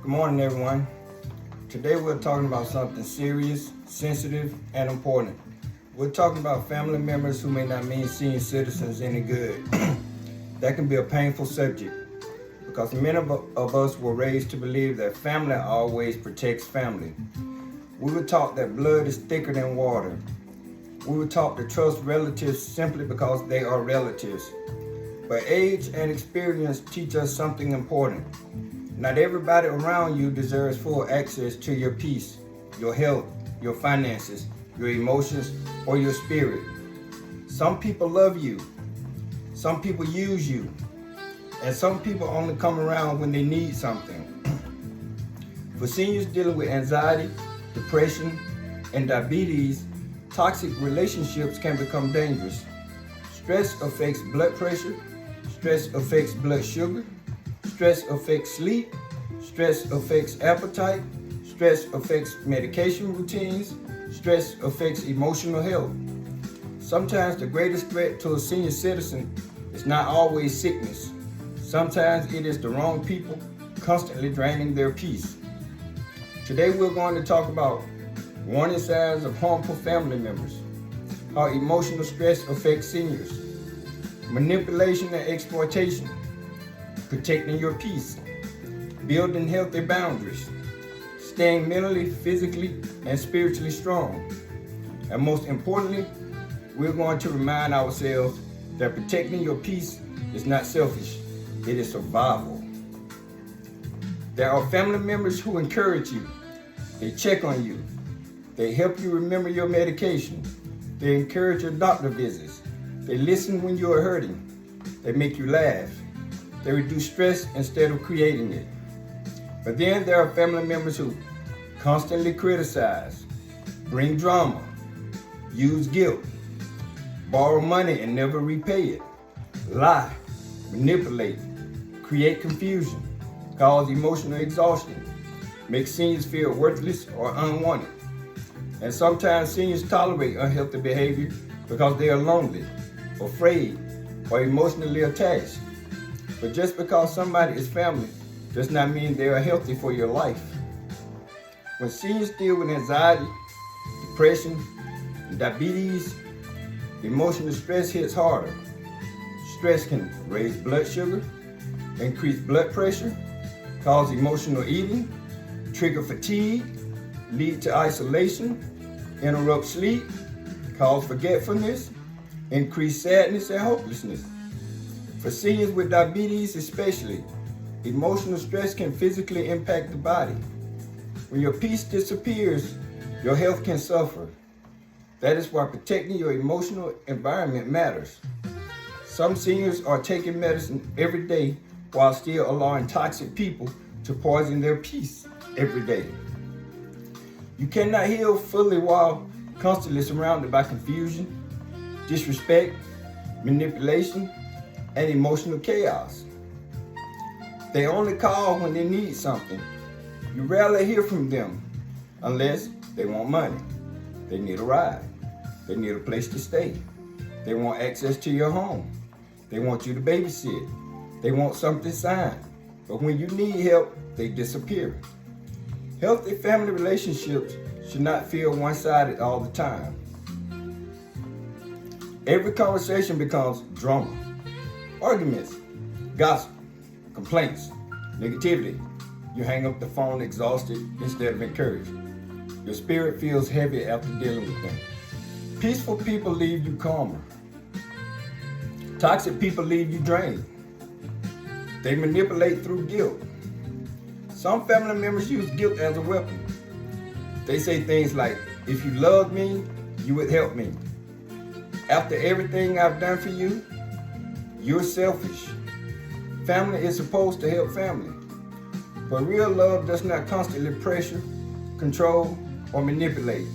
Good morning, everyone. Today we're talking about something serious, sensitive, and important. We're talking about family members who may not mean senior citizens any good. That can be a painful subject because many of us were raised to believe that family always protects family. We were taught that blood is thicker than water. We were taught to trust relatives simply because they are relatives. But age and experience teach us something important. Not everybody around you deserves full access to your peace, your health, your finances, your emotions, or your spirit. Some people love you. Some people use you. And some people only come around when they need something. For seniors dealing with anxiety, depression, and diabetes, toxic relationships can become dangerous. Stress affects blood pressure. Stress affects blood sugar. Stress affects sleep. Stress affects appetite. Stress affects medication routines. Stress affects emotional health. Sometimes the greatest threat to a senior citizen is not always sickness. Sometimes it is the wrong people constantly draining their peace. Today we're going to talk about warning signs of harmful family members, how emotional stress affects seniors, manipulation and exploitation, protecting your peace, building healthy boundaries, staying mentally, physically, and spiritually strong. And most importantly, we're going to remind ourselves that protecting your peace is not selfish, it is survival. There are family members who encourage you, they check on you, they help you remember your medication, they encourage your doctor visits, they listen when you are hurting, they make you laugh, they reduce stress instead of creating it. But then there are family members who constantly criticize, bring drama, use guilt, borrow money and never repay it, lie, manipulate, create confusion, cause emotional exhaustion, make seniors feel worthless or unwanted. And sometimes seniors tolerate unhealthy behavior because they are lonely, afraid, or emotionally attached. But just because somebody is family does not mean they are healthy for your life. When seniors deal with anxiety, depression, and diabetes, emotional stress hits harder. Stress can raise blood sugar, increase blood pressure, cause emotional eating, trigger fatigue, lead to isolation, interrupt sleep, cause forgetfulness, increase sadness and hopelessness. For seniors with diabetes especially, emotional stress can physically impact the body. When your peace disappears, your health can suffer. That is why protecting your emotional environment matters. Some seniors are taking medicine every day while still allowing toxic people to poison their peace every day. You cannot heal fully while constantly surrounded by confusion, disrespect, manipulation, and emotional chaos. They only call when they need something. You rarely hear from them unless they want money, they need a ride, they need a place to stay, they want access to your home, they want you to babysit, they want something signed. But when you need help, they disappear. Healthy family relationships should not feel one-sided all the time. Every conversation becomes drama, arguments, gossip, complaints, negativity. You hang up the phone exhausted instead of encouraged. Your spirit feels heavy after dealing with them. Peaceful people leave you calmer. Toxic people leave you drained. They manipulate through guilt. Some family members use guilt as a weapon. They say things like, if you loved me, you would help me. After everything I've done for you, you're selfish. Family is supposed to help family. But real love does not constantly pressure, control, or manipulate.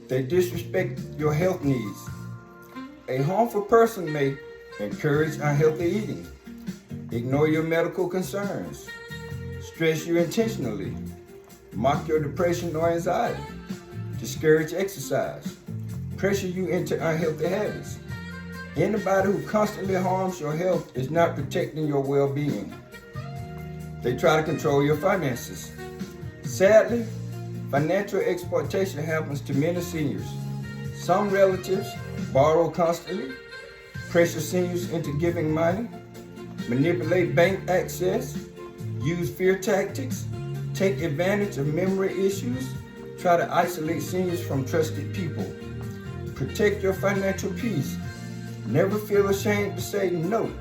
They disrespect your health needs. A harmful person may encourage unhealthy eating, ignore your medical concerns, stress you intentionally, mock your depression or anxiety, discourage exercise, pressure you into unhealthy habits. Anybody who constantly harms your health is not protecting your well-being. They try to control your finances. Sadly, financial exploitation happens to many seniors. Some relatives borrow constantly, pressure seniors into giving money, manipulate bank access, use fear tactics, take advantage of memory issues, try to isolate seniors from trusted people. Protect your financial peace. Never feel ashamed to say no.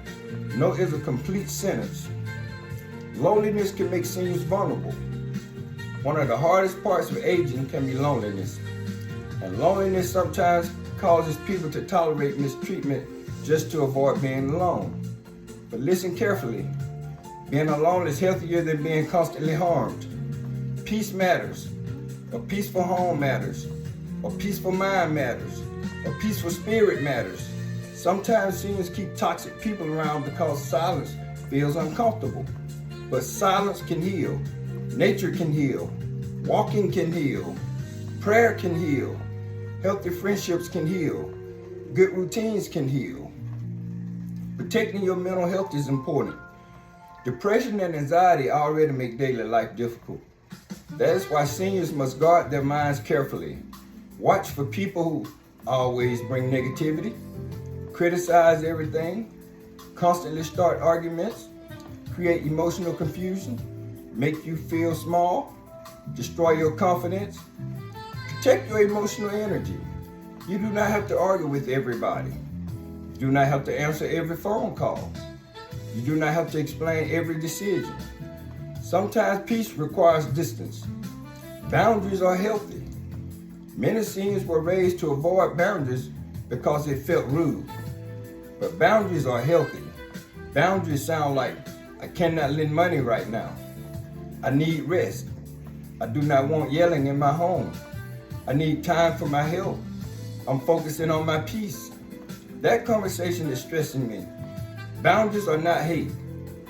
No is a complete sentence. Loneliness can make seniors vulnerable. One of the hardest parts of aging can be loneliness. And loneliness sometimes causes people to tolerate mistreatment just to avoid being alone. But listen carefully. Being alone is healthier than being constantly harmed. Peace matters. A peaceful home matters. A peaceful mind matters. A peaceful spirit matters. Sometimes seniors keep toxic people around because silence feels uncomfortable. But silence can heal. Nature can heal. Walking can heal. Prayer can heal. Healthy friendships can heal. Good routines can heal. Protecting your mental health is important. Depression and anxiety already make daily life difficult. That is why seniors must guard their minds carefully. Watch for people who always bring negativity, criticize everything, constantly start arguments, create emotional confusion, make you feel small, destroy your confidence. Protect your emotional energy. You do not have to argue with everybody. You do not have to answer every phone call. You do not have to explain every decision. Sometimes peace requires distance. Boundaries are healthy. Many seniors were raised to avoid boundaries because it felt rude. But boundaries are healthy. Boundaries sound like, I cannot lend money right now. I need rest. I do not want yelling in my home. I need time for my health. I'm focusing on my peace. That conversation is stressing me. Boundaries are not hate.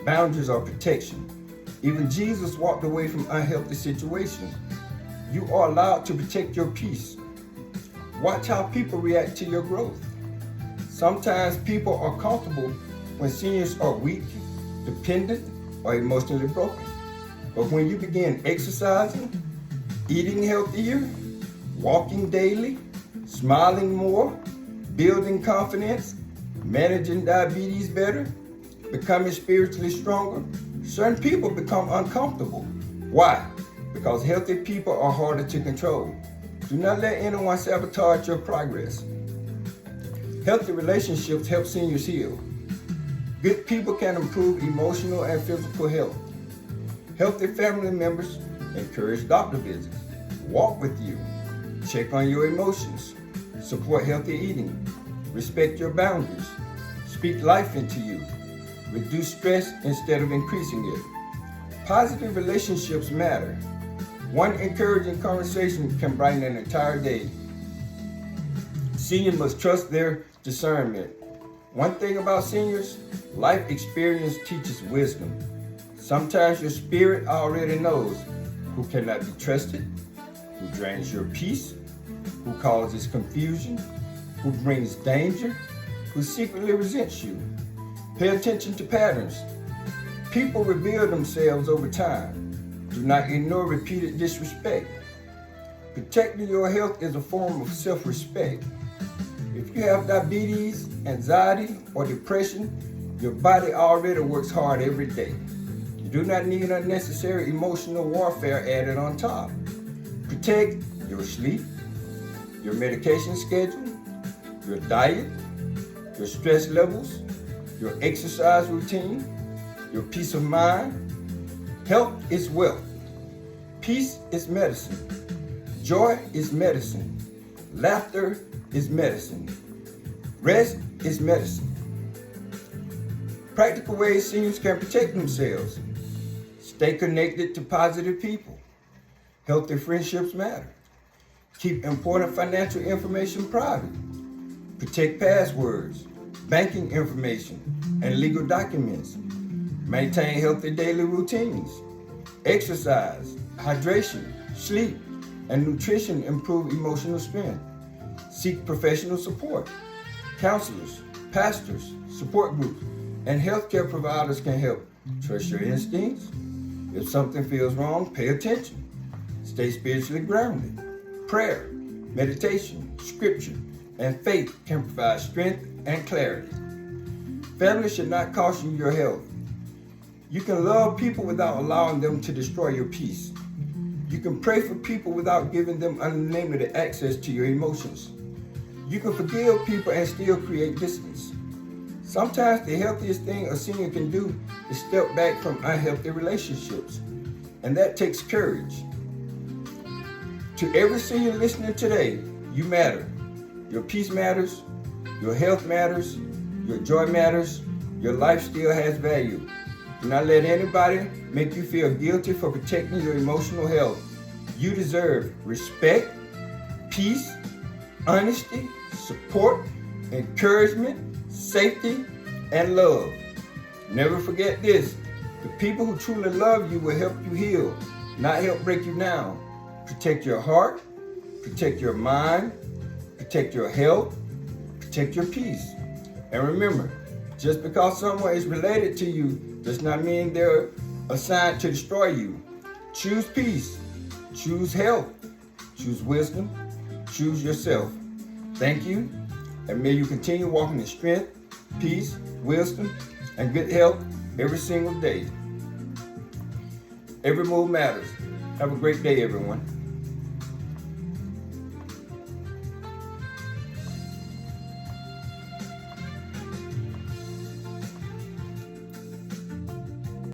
Boundaries are protection. Even Jesus walked away from unhealthy situations. You are allowed to protect your peace. Watch how people react to your growth. Sometimes people are comfortable when seniors are weak, dependent, or emotionally broken. But when you begin exercising, eating healthier, walking daily, smiling more, building confidence, managing diabetes better, becoming spiritually stronger, certain people become uncomfortable. Why? Because healthy people are harder to control. Do not let anyone sabotage your progress. Healthy relationships help seniors heal. Good people can improve emotional and physical health. Healthy family members encourage doctor visits, walk with you, check on your emotions, support healthy eating, respect your boundaries, speak life into you, reduce stress instead of increasing it. Positive relationships matter. One encouraging conversation can brighten an entire day. Seniors must trust their discernment. One thing about seniors, life experience teaches wisdom. Sometimes your spirit already knows who cannot be trusted, who drains your peace, who causes confusion, who brings danger, who secretly resents you. Pay attention to patterns. People reveal themselves over time. Do not ignore repeated disrespect. Protecting your health is a form of self-respect. If you have diabetes, anxiety, or depression, your body already works hard every day. You do not need unnecessary emotional warfare added on top. Protect your sleep, your medication schedule, your diet, your stress levels, your exercise routine, your peace of mind. Health is wealth. Peace is medicine. Joy is medicine. Laughter is medicine. Rest is medicine. Practical ways seniors can protect themselves. Stay connected to positive people. Healthy friendships matter. Keep important financial information private. Protect passwords, banking information, and legal documents. Maintain healthy daily routines. Exercise, hydration, sleep, and nutrition improve emotional strength. Seek professional support. Counselors, pastors, support groups, and healthcare providers can help. Trust your instincts. If something feels wrong, pay attention. Stay spiritually grounded. Prayer, meditation, scripture, and faith can provide strength and clarity. Family should not cost you your health. You can love people without allowing them to destroy your peace. You can pray for people without giving them unlimited access to your emotions. You can forgive people and still create distance. Sometimes the healthiest thing a senior can do is step back from unhealthy relationships, and that takes courage. To every senior listening today, you matter. Your peace matters, your health matters, your joy matters, your life still has value. Do not let anybody make you feel guilty for protecting your emotional health. You deserve respect, peace, honesty, support, encouragement, safety, and love. Never forget this: the people who truly love you will help you heal, not help break you down. Protect your heart, protect your mind, protect your health, protect your peace. And remember, just because someone is related to you does not mean they're assigned to destroy you. Choose peace, choose health, choose wisdom, choose yourself. Thank you, and may you continue walking in strength, peace, wisdom, and good health every single day. Every move matters. Have a great day, everyone.